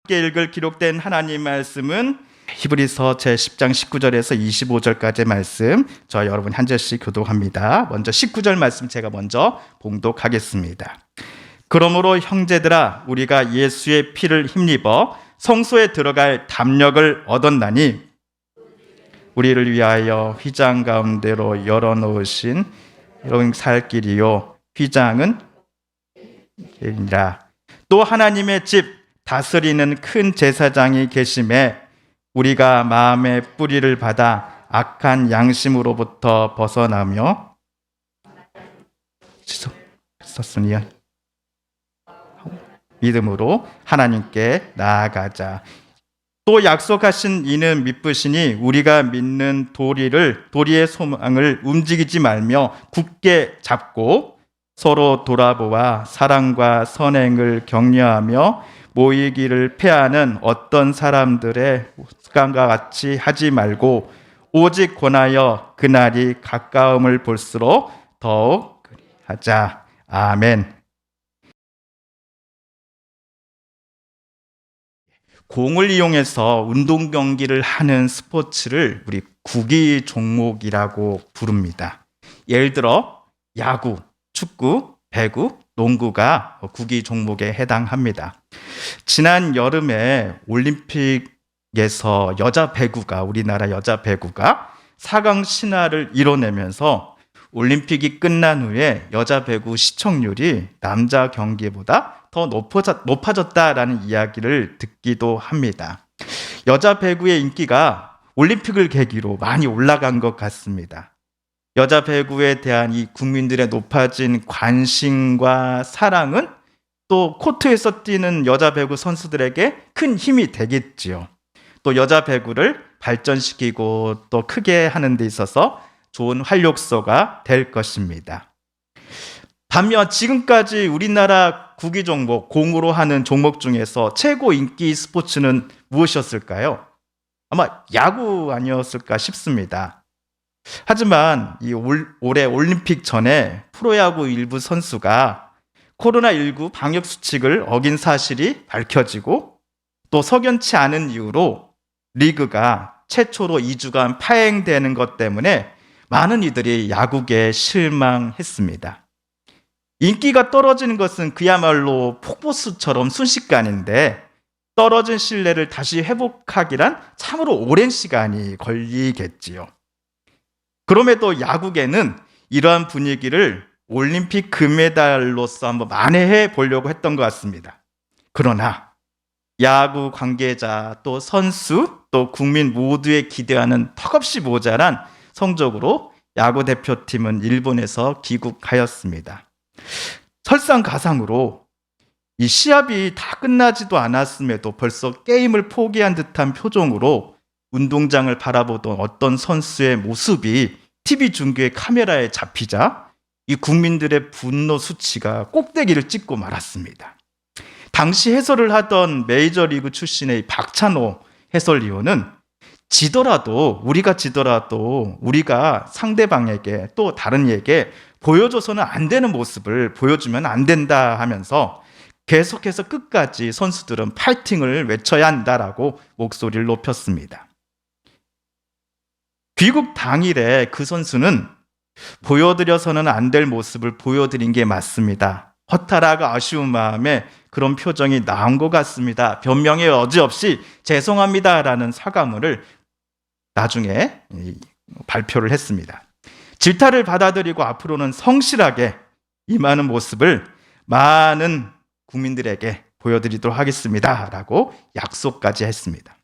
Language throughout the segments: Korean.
함께 읽을 기록된 하나님 말씀은 히브리서 제10장 19절에서 25절까지의 말씀, 저 여러분 한 절씩 교독합니다. 먼저 19절 말씀 제가 먼저 봉독하겠습니다. 그러므로 형제들아, 우리가 예수의 피를 힘입어 성소에 들어갈 담력을 얻었나니 우리를 위하여 휘장 가운데로 열어놓으신 이런 살 길이요, 휘장은 길이라. 또 하나님의 집 다스리는 큰 제사장이 계심에 우리가 마음의 뿌리를 받아 악한 양심으로부터 벗어나며 썼으니 믿음으로 하나님께 나아가자. 또 약속하신 이는 미쁘시니 우리가 믿는 도리의 소망을 움직이지 말며 굳게 잡고 서로 돌아보아 사랑과 선행을 격려하며 모이기를 패하는 어떤 사람들의 습관과 같이 하지 말고 오직 권하여 그날이 가까움을 볼수록 더욱 그리하자. 아멘. 공을 이용해서 운동 경기를 하는 스포츠를 우리 구기 종목이라고 부릅니다. 예를 들어 야구, 축구, 배구, 농구가 구기 종목에 해당합니다. 지난 여름에 올림픽에서 우리나라 여자 배구가 4강 신화를 이뤄내면서 올림픽이 끝난 후에 여자 배구 시청률이 남자 경기보다 더 높아졌다라는 이야기를 듣기도 합니다. 여자 배구의 인기가 올림픽을 계기로 많이 올라간 것 같습니다. 여자 배구에 대한 이 국민들의 높아진 관심과 사랑은 또 코트에서 뛰는 여자 배구 선수들에게 큰 힘이 되겠지요. 또 여자 배구를 발전시키고 또 크게 하는 데 있어서 좋은 활력소가 될 것입니다. 반면 지금까지 우리나라 구기 종목, 공으로 하는 종목 중에서 최고 인기 스포츠는 무엇이었을까요? 아마 야구 아니었을까 싶습니다. 하지만 올해 올림픽 전에 프로야구 일부 선수가 코로나19 방역 수칙을 어긴 사실이 밝혀지고 또 석연치 않은 이유로 리그가 최초로 2주간 파행되는 것 때문에 많은 이들이 야구계에 실망했습니다. 인기가 떨어지는 것은 그야말로 폭포수처럼 순식간인데 떨어진 신뢰를 다시 회복하기란 참으로 오랜 시간이 걸리겠지요. 그럼에도 야구계는 이러한 분위기를 올림픽 금메달로서 한번 만회해 보려고 했던 것 같습니다. 그러나 야구 관계자, 또 선수, 또 국민 모두의 기대하는 턱없이 모자란 성적으로 야구 대표팀은 일본에서 귀국하였습니다. 설상가상으로 이 시합이 다 끝나지도 않았음에도 벌써 게임을 포기한 듯한 표정으로 운동장을 바라보던 어떤 선수의 모습이 TV 중계의 카메라에 잡히자 이 국민들의 분노 수치가 꼭대기를 찍고 말았습니다. 당시 해설을 하던 메이저리그 출신의 박찬호 해설위원은 우리가 지더라도 우리가 상대방에게 또 다른 이에게 보여줘서는 안 되는 모습을 보여주면 안 된다 하면서 계속해서 끝까지 선수들은 파이팅을 외쳐야 한다라고 목소리를 높였습니다. 귀국 당일에 그 선수는 보여드려서는 안 될 모습을 보여드린 게 맞습니다. 허탈하고 아쉬운 마음에 그런 표정이 나온 것 같습니다. 변명의 여지 없이 죄송합니다라는 사과문을 나중에 발표를 했습니다. 질타를 받아들이고 앞으로는 성실하게 임하는 모습을 많은 국민들에게 보여드리도록 하겠습니다라고 약속까지 했습니다.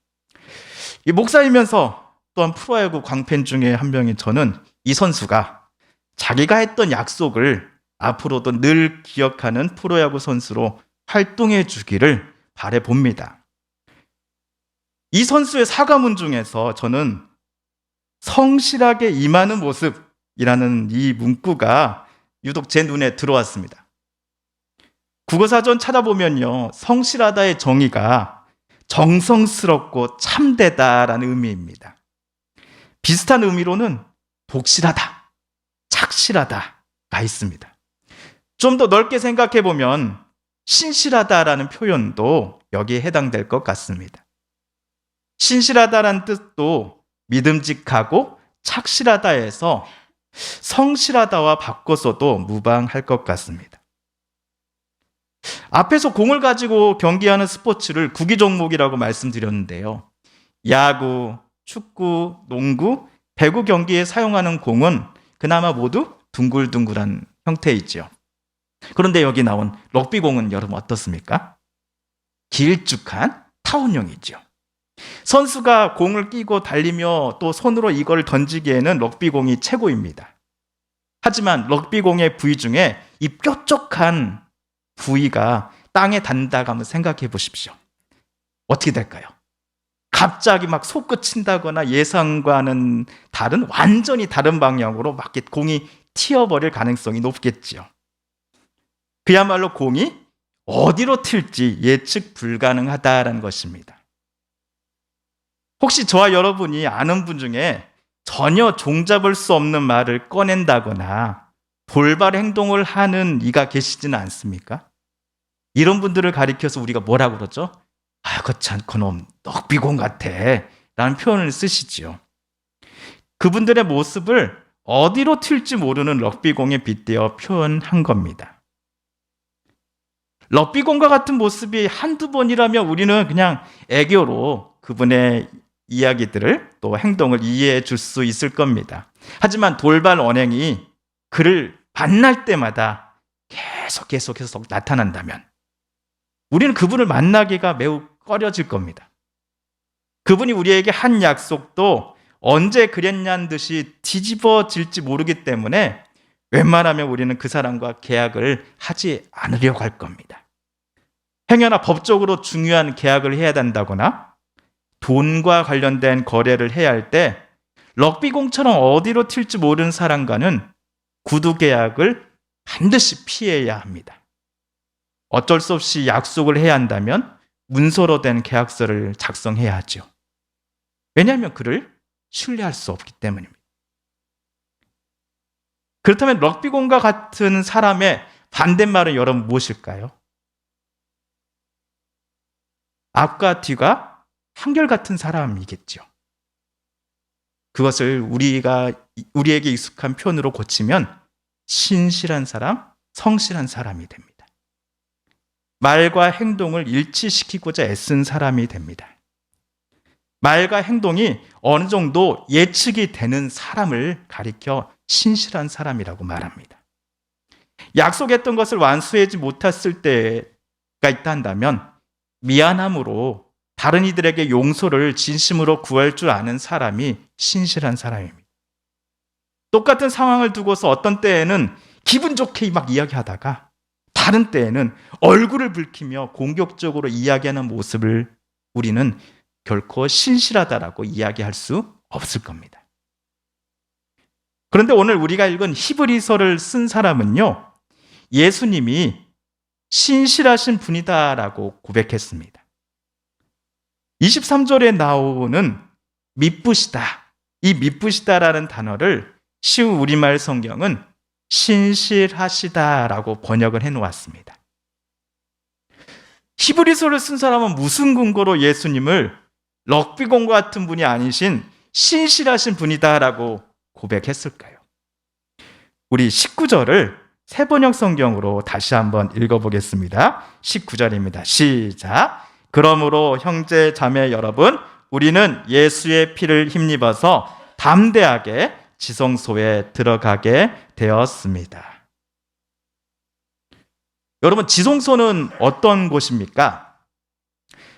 이 목사이면서 또한 프로야구 광팬 중에 한 명인 저는 이 선수가 자기가 했던 약속을 앞으로도 늘 기억하는 프로야구 선수로 활동해 주기를 바라봅니다. 이 선수의 사과문 중에서 저는 성실하게 임하는 모습이라는 이 문구가 유독 제 눈에 들어왔습니다. 국어사전 찾아보면요, 성실하다의 정의가 정성스럽고 참되다라는 의미입니다. 비슷한 의미로는 독실하다, 착실하다가 있습니다. 좀 더 넓게 생각해 보면 신실하다라는 표현도 여기에 해당될 것 같습니다. 신실하다란 뜻도 믿음직하고 착실하다에서 성실하다와 바꿔서도 무방할 것 같습니다. 앞에서 공을 가지고 경기하는 스포츠를 구기 종목이라고 말씀드렸는데요. 야구, 축구, 농구, 배구 경기에 사용하는 공은 그나마 모두 둥글둥글한 형태이죠. 그런데 여기 나온 럭비공은 여러분 어떻습니까? 길쭉한 타원형이죠. 선수가 공을 끼고 달리며 또 손으로 이걸 던지기에는 럭비공이 최고입니다. 하지만 럭비공의 부위 중에 이 뾰족한 부위가 땅에 닿는다고 한번 생각해 보십시오. 어떻게 될까요? 갑자기 막 솟구친다거나 예상과는 다른 완전히 다른 방향으로 막 공이 튀어버릴 가능성이 높겠지요. 그야말로 공이 어디로 튈지 예측 불가능하다라는 것입니다. 혹시 저와 여러분이 아는 분 중에 전혀 종잡을 수 없는 말을 꺼낸다거나 돌발 행동을 하는 이가 계시지는 않습니까? 이런 분들을 가리켜서 우리가 뭐라고 그러죠? 거참 그놈 럭비공 같아 라는 표현을 쓰시지요. 그분들의 모습을 어디로 튈지 모르는 럭비공에 빗대어 표현한 겁니다. 럭비공과 같은 모습이 한두 번이라면 우리는 그냥 애교로 그분의 이야기들을 또 행동을 이해해 줄 수 있을 겁니다. 하지만 돌발 언행이 그를 만날 때마다 계속 나타난다면 우리는 그분을 만나기가 매우 꺼려질 겁니다. 그분이 우리에게 한 약속도 언제 그랬냐는 듯이 뒤집어질지 모르기 때문에 웬만하면 우리는 그 사람과 계약을 하지 않으려고 할 겁니다. 행여나 법적으로 중요한 계약을 해야 된다거나 돈과 관련된 거래를 해야 할 때 럭비공처럼 어디로 튈지 모르는 사람과는 구두 계약을 반드시 피해야 합니다. 어쩔 수 없이 약속을 해야 한다면 문서로 된 계약서를 작성해야 하죠. 왜냐하면 그를 신뢰할 수 없기 때문입니다. 그렇다면 럭비공과 같은 사람의 반대말은 여러분 무엇일까요? 앞과 뒤가 한결같은 사람이겠죠. 그것을 우리에게 익숙한 표현으로 고치면 신실한 사람, 성실한 사람이 됩니다. 말과 행동을 일치시키고자 애쓴 사람이 됩니다. 말과 행동이 어느 정도 예측이 되는 사람을 가리켜 신실한 사람이라고 말합니다. 약속했던 것을 완수하지 못했을 때가 있다 한다면 미안함으로 다른 이들에게 용서를 진심으로 구할 줄 아는 사람이 신실한 사람입니다. 똑같은 상황을 두고서 어떤 때에는 기분 좋게 막 이야기하다가 다른 때에는 얼굴을 붉히며 공격적으로 이야기하는 모습을 우리는 결코 신실하다라고 이야기할 수 없을 겁니다. 그런데 오늘 우리가 읽은 히브리서를 쓴 사람은요, 예수님이 신실하신 분이다라고 고백했습니다. 23절에 나오는 미쁘시다, 이 미쁘시다라는 단어를 쉬운 우리말 성경은 신실하시다라고 번역을 해놓았습니다. 히브리서를 쓴 사람은 무슨 근거로 예수님을 럭비공과 같은 분이 아니신 신실하신 분이다라고 고백했을까요? 우리 19절을 새번역 성경으로 다시 한번 읽어보겠습니다. 19절입니다. 시작. 그러므로 형제 자매 여러분, 우리는 예수의 피를 힘입어서 담대하게 지성소에 들어가게 되었습니다. 여러분, 지성소는 어떤 곳입니까?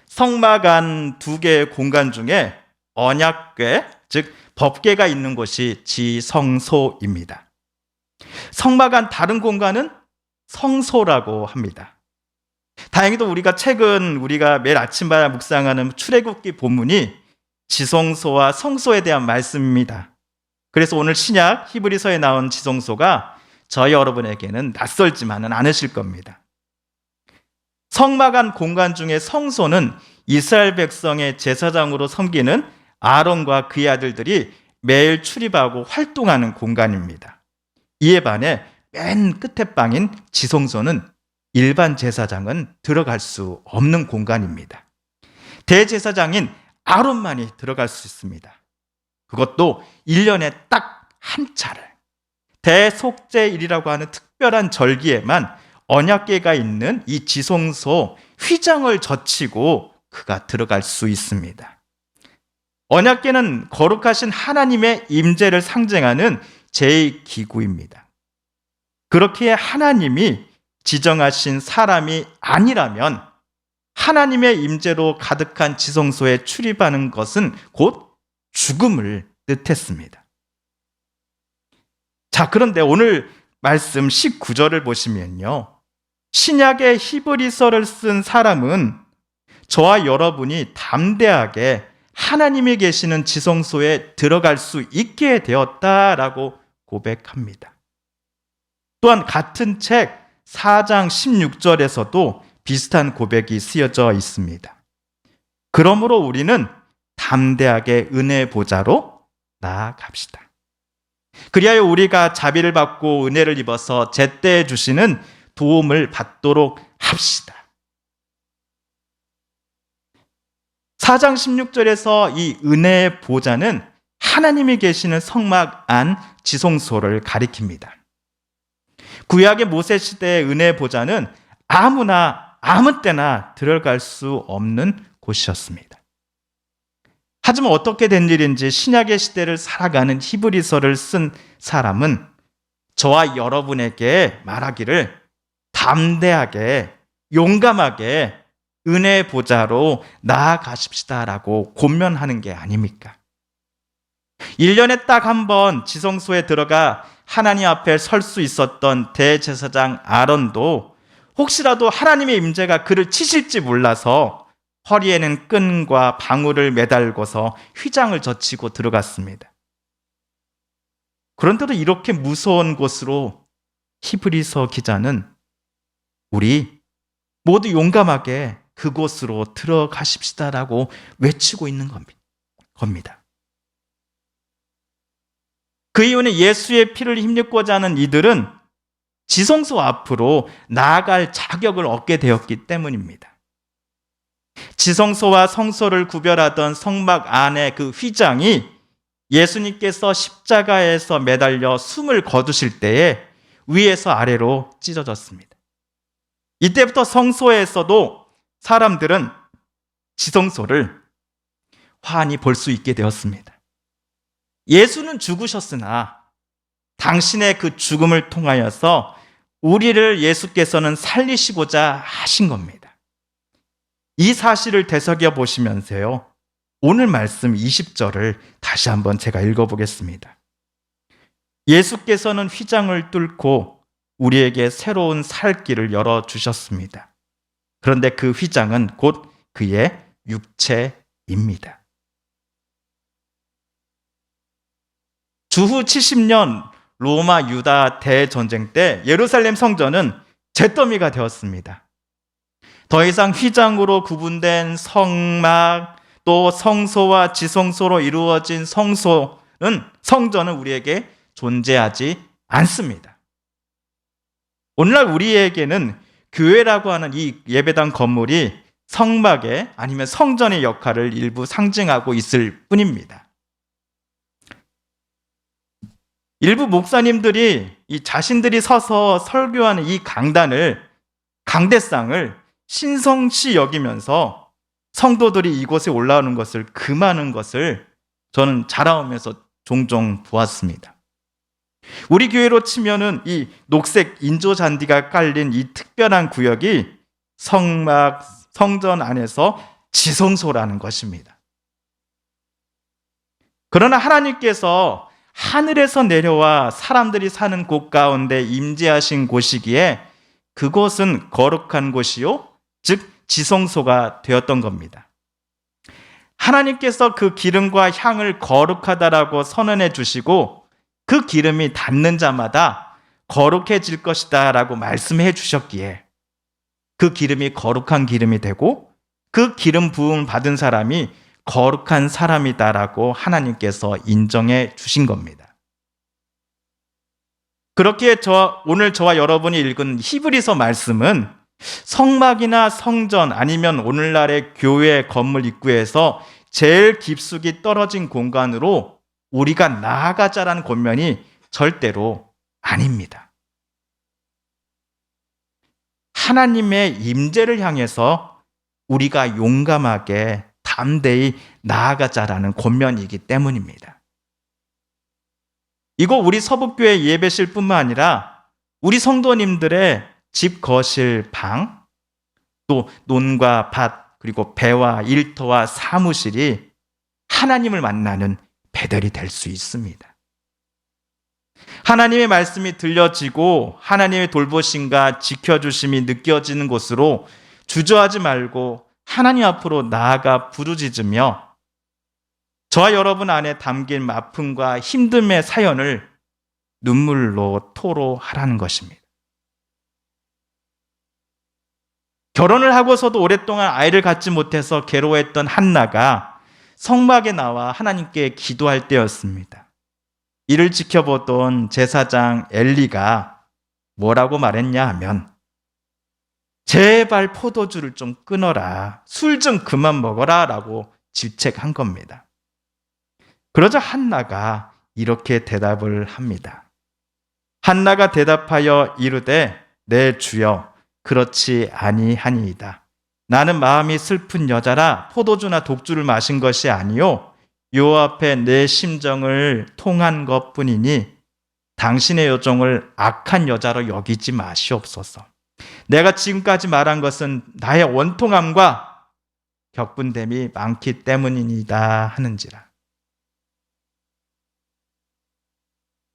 성막 안 두 개의 공간 중에 언약궤, 즉 법궤가 있는 곳이 지성소입니다. 성막 안 다른 공간은 성소라고 합니다. 다행히도 우리가 매일 아침마다 묵상하는 출애굽기 본문이 지성소와 성소에 대한 말씀입니다. 그래서 오늘 신약 히브리서에 나온 지성소가 저희 여러분에게는 낯설지만은 않으실 겁니다. 성막 안 공간 중에 성소는 이스라엘 백성의 제사장으로 섬기는 아론과 그의 아들들이 매일 출입하고 활동하는 공간입니다. 이에 반해 맨 끝에 방인 지성소는 일반 제사장은 들어갈 수 없는 공간입니다. 대제사장인 아론만이 들어갈 수 있습니다. 그것도 1년에 딱 한 차례 대속죄일이라고 하는 특별한 절기에만 언약궤가 있는 이 지성소 휘장을 젖히고 그가 들어갈 수 있습니다. 언약궤는 거룩하신 하나님의 임재를 상징하는 제2기구입니다. 그렇게 하나님이 지정하신 사람이 아니라면 하나님의 임재로 가득한 지성소에 출입하는 것은 곧 죽음을 뜻했습니다. 자, 그런데 오늘 말씀 19절을 보시면요, 신약의 히브리서를 쓴 사람은 저와 여러분이 담대하게 하나님이 계시는 지성소에 들어갈 수 있게 되었다라고 고백합니다. 또한 같은 책 4장 16절에서도 비슷한 고백이 쓰여져 있습니다. 그러므로 우리는 담대하게 은혜 보좌로 나아갑시다. 그리하여 우리가 자비를 받고 은혜를 입어서 제때에 주시는 도움을 받도록 합시다. 4장 16절에서 이 은혜의 보좌는 하나님이 계시는 성막 안 지성소를 가리킵니다. 구약의 모세 시대의 은혜의 보좌는 아무나 아무 때나 들어갈 수 없는 곳이었습니다. 하지만 어떻게 된 일인지 신약의 시대를 살아가는 히브리서를 쓴 사람은 저와 여러분에게 말하기를 담대하게 용감하게 은혜의 보좌로 나아가십시다라고 권면하는 게 아닙니까? 1년에 딱 한 번 지성소에 들어가 하나님 앞에 설 수 있었던 대제사장 아론도 혹시라도 하나님의 임재가 그를 치실지 몰라서 허리에는 끈과 방울을 매달고서 휘장을 젖히고 들어갔습니다. 그런데도 이렇게 무서운 곳으로 히브리서 기자는 우리 모두 용감하게 그곳으로 들어가십시다라고 외치고 있는 겁니다. 그 이유는 예수의 피를 힘입고자 하는 이들은 지성소 앞으로 나아갈 자격을 얻게 되었기 때문입니다. 지성소와 성소를 구별하던 성막 안의 그 휘장이 예수님께서 십자가에서 매달려 숨을 거두실 때에 위에서 아래로 찢어졌습니다. 이때부터 성소에서도 사람들은 지성소를 환히 볼 수 있게 되었습니다. 예수는 죽으셨으나 당신의 그 죽음을 통하여서 우리를 예수께서는 살리시고자 하신 겁니다. 이 사실을 되새겨 보시면서요, 오늘 말씀 20절을 다시 한번 제가 읽어보겠습니다. 예수께서는 휘장을 뚫고 우리에게 새로운 살 길을 열어주셨습니다. 그런데 그 휘장은 곧 그의 육체입니다. 주후 70년 로마 유다 대전쟁 때 예루살렘 성전은 잿더미가 되었습니다. 더 이상 휘장으로 구분된 성막 또 성소와 지성소로 이루어진 성전은 우리에게 존재하지 않습니다. 오늘날 우리에게는 교회라고 하는 이 예배당 건물이 성막의 아니면 성전의 역할을 일부 상징하고 있을 뿐입니다. 일부 목사님들이 이 자신들이 서서 설교하는 이 강대상을 신성시 여기면서 성도들이 이곳에 올라오는 것을 금하는 것을 저는 자라오면서 종종 보았습니다. 우리 교회로 치면은 이 녹색 인조 잔디가 깔린 이 특별한 구역이 성막, 성전 안에서 지성소라는 것입니다. 그러나 하나님께서 하늘에서 내려와 사람들이 사는 곳 가운데 임재하신 곳이기에 그곳은 거룩한 곳이요, 즉 지성소가 되었던 겁니다. 하나님께서 그 기름과 향을 거룩하다라고 선언해 주시고 그 기름이 닿는 자마다 거룩해질 것이다 라고 말씀해 주셨기에 그 기름이 거룩한 기름이 되고 그 기름 부음을 받은 사람이 거룩한 사람이다라고 하나님께서 인정해 주신 겁니다. 그렇기에 오늘 저와 여러분이 읽은 히브리서 말씀은 성막이나 성전 아니면 오늘날의 교회 건물 입구에서 제일 깊숙이 떨어진 공간으로 우리가 나아가자라는 권면이 절대로 아닙니다. 하나님의 임재를 향해서 우리가 용감하게 담대히 나아가자라는 권면이기 때문입니다. 이거 우리 서북교회 예배실 뿐만 아니라 우리 성도님들의 집, 거실, 방, 또 논과 밭, 그리고 배와 일터와 사무실이 하나님을 만나는 배들이 될 수 있습니다. 하나님의 말씀이 들려지고 하나님의 돌보심과 지켜주심이 느껴지는 곳으로 주저하지 말고 하나님 앞으로 나아가 부르짖으며 저와 여러분 안에 담긴 아픔과 힘듦의 사연을 눈물로 토로하라는 것입니다. 결혼을 하고서도 오랫동안 아이를 갖지 못해서 괴로워했던 한나가 성막에 나와 하나님께 기도할 때였습니다. 이를 지켜보던 제사장 엘리가 뭐라고 말했냐 하면 제발 포도주를 좀 끊어라, 술 좀 그만 먹어라 라고 질책한 겁니다. 그러자 한나가 이렇게 대답을 합니다. 한나가 대답하여 이르되 내 주여 그렇지 아니하니이다. 나는 마음이 슬픈 여자라 포도주나 독주를 마신 것이 아니요 여호와 앞에 내 심정을 통한 것뿐이니 당신의 여종을 악한 여자로 여기지 마시옵소서. 내가 지금까지 말한 것은 나의 원통함과 격분됨이 많기 때문이니다 하는지라.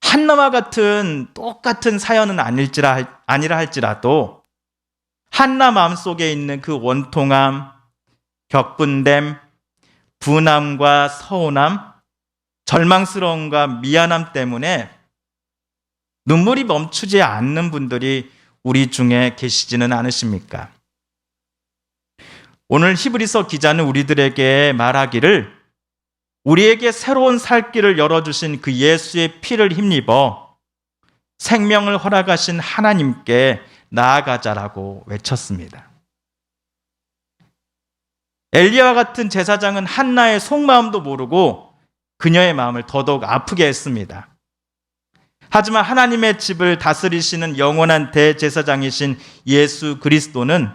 한나와 같은 똑같은 사연은 아니라 할지라도 한나 마음속에 있는 그 원통함, 격분됨, 분함과 서운함, 절망스러움과 미안함 때문에 눈물이 멈추지 않는 분들이 우리 중에 계시지는 않으십니까? 오늘 히브리서 기자는 우리들에게 말하기를 우리에게 새로운 살 길을 열어주신 그 예수의 피를 힘입어 생명을 허락하신 하나님께 나아가자라고 외쳤습니다. 엘리야와 같은 제사장은 한나의 속마음도 모르고 그녀의 마음을 더더욱 아프게 했습니다. 하지만 하나님의 집을 다스리시는 영원한 대제사장이신 예수 그리스도는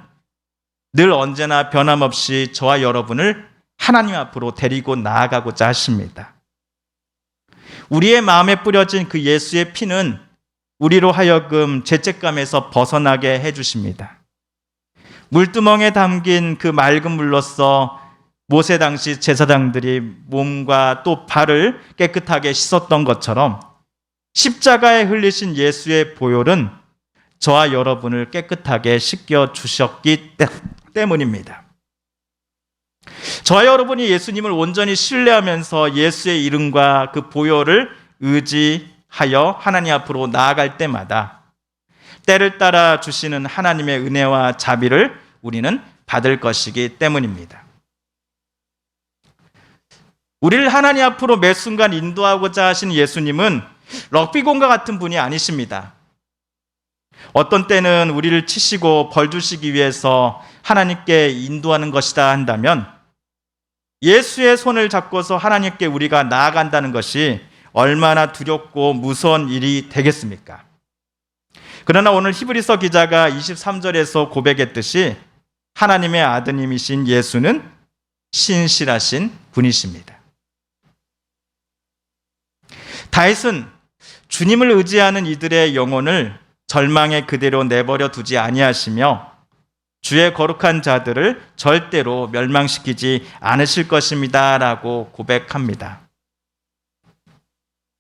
늘 언제나 변함없이 저와 여러분을 하나님 앞으로 데리고 나아가고자 하십니다. 우리의 마음에 뿌려진 그 예수의 피는 우리로 하여금 죄책감에서 벗어나게 해주십니다. 물두멍에 담긴 그 맑은 물로써 모세 당시 제사장들이 몸과 또 발을 깨끗하게 씻었던 것처럼 십자가에 흘리신 예수의 보혈은 저와 여러분을 깨끗하게 씻겨 주셨기 때문입니다. 저와 여러분이 예수님을 온전히 신뢰하면서 예수의 이름과 그 보혈을 의지하여 하나님 앞으로 나아갈 때마다 때를 따라 주시는 하나님의 은혜와 자비를 우리는 받을 것이기 때문입니다. 우리를 하나님 앞으로 매 순간 인도하고자 하신 예수님은 럭비공과 같은 분이 아니십니다. 어떤 때는 우리를 치시고 벌 주시기 위해서 하나님께 인도하는 것이다 한다면 예수의 손을 잡고서 하나님께 우리가 나아간다는 것이 얼마나 두렵고 무서운 일이 되겠습니까? 그러나 오늘 히브리서 기자가 23절에서 고백했듯이 하나님의 아드님이신 예수는 신실하신 분이십니다. 다윗은 주님을 의지하는 이들의 영혼을 절망에 그대로 내버려 두지 아니하시며 주의 거룩한 자들을 절대로 멸망시키지 않으실 것입니다 라고 고백합니다.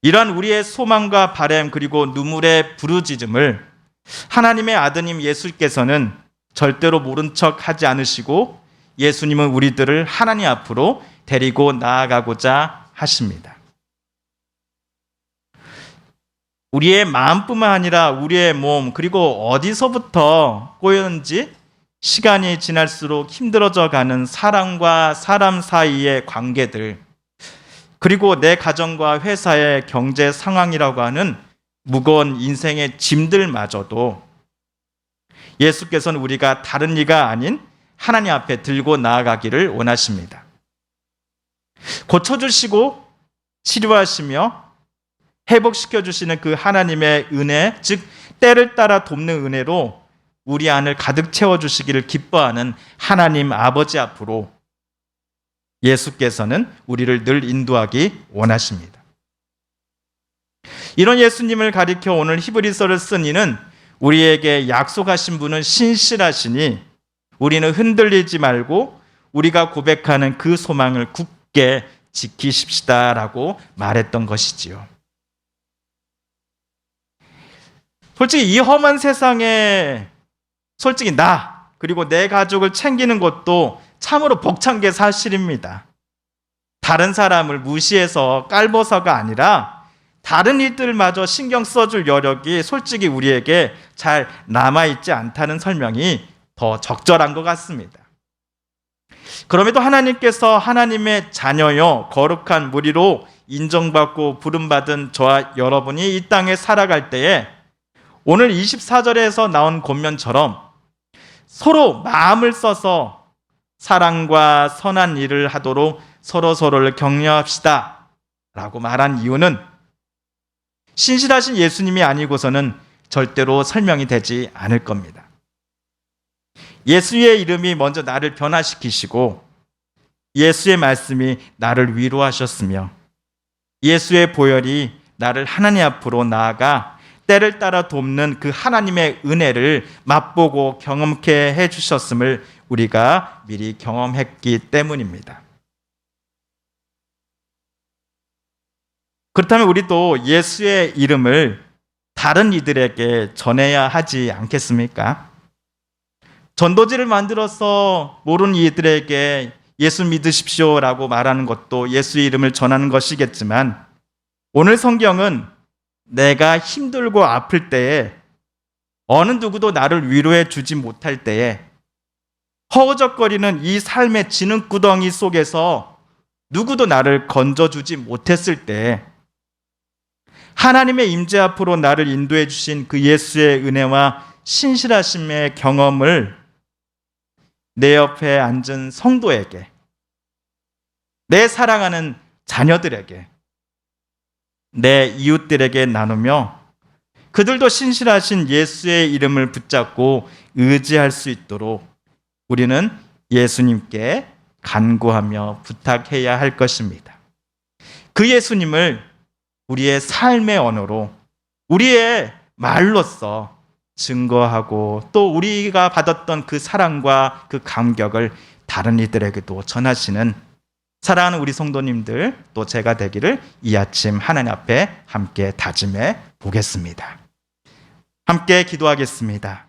이러한 우리의 소망과 바람 그리고 눈물의 부르짖음을 하나님의 아드님 예수께서는 절대로 모른 척 하지 않으시고 예수님은 우리들을 하나님 앞으로 데리고 나아가고자 하십니다. 우리의 마음뿐만 아니라 우리의 몸 그리고 어디서부터 꼬였는지 시간이 지날수록 힘들어져 가는 사람과 사람 사이의 관계들 그리고 내 가정과 회사의 경제 상황이라고 하는 무거운 인생의 짐들마저도 예수께서는 우리가 다른 이가 아닌 하나님 앞에 들고 나아가기를 원하십니다. 고쳐주시고 치료하시며 회복시켜주시는 그 하나님의 은혜, 즉 때를 따라 돕는 은혜로 우리 안을 가득 채워주시기를 기뻐하는 하나님 아버지 앞으로 예수께서는 우리를 늘 인도하기 원하십니다. 이런 예수님을 가리켜 오늘 히브리서를 쓴 이는 우리에게 약속하신 분은 신실하시니 우리는 흔들리지 말고 우리가 고백하는 그 소망을 굳게 지키십시다라고 말했던 것이지요. 솔직히 이 험한 세상에 솔직히 나 그리고 내 가족을 챙기는 것도 참으로 벅찬 게 사실입니다. 다른 사람을 무시해서 깔보서가 아니라 다른 이들마저 신경 써줄 여력이 솔직히 우리에게 잘 남아있지 않다는 설명이 더 적절한 것 같습니다. 그럼에도 하나님께서 하나님의 자녀여 거룩한 무리로 인정받고 부름받은 저와 여러분이 이 땅에 살아갈 때에 오늘 24절에서 나온 권면처럼 서로 마음을 써서 사랑과 선한 일을 하도록 서로서로를 격려합시다 라고 말한 이유는 신실하신 예수님이 아니고서는 절대로 설명이 되지 않을 겁니다. 예수의 이름이 먼저 나를 변화시키시고 예수의 말씀이 나를 위로하셨으며 예수의 보혈이 나를 하나님 앞으로 나아가 때를 따라 돕는 그 하나님의 은혜를 맛보고 경험케 해주셨음을 우리가 미리 경험했기 때문입니다. 그렇다면 우리도 예수의 이름을 다른 이들에게 전해야 하지 않겠습니까? 전도지를 만들어서 모르는 이들에게 예수 믿으십시오라고 말하는 것도 예수의 이름을 전하는 것이겠지만 오늘 성경은 내가 힘들고 아플 때에 어느 누구도 나를 위로해 주지 못할 때에 허우적거리는 이 삶의 진흙구덩이 속에서 누구도 나를 건져주지 못했을 때 하나님의 임재 앞으로 나를 인도해 주신 그 예수의 은혜와 신실하심의 경험을 내 옆에 앉은 성도에게, 내 사랑하는 자녀들에게, 내 이웃들에게 나누며 그들도 신실하신 예수의 이름을 붙잡고 의지할 수 있도록 우리는 예수님께 간구하며 부탁해야 할 것입니다. 그 예수님을 우리의 삶의 언어로, 우리의 말로써 증거하고 또 우리가 받았던 그 사랑과 그 감격을 다른 이들에게도 전하시는 사랑하는 우리 성도님들 또 제가 되기를 이 아침 하나님 앞에 함께 다짐해 보겠습니다. 함께 기도하겠습니다.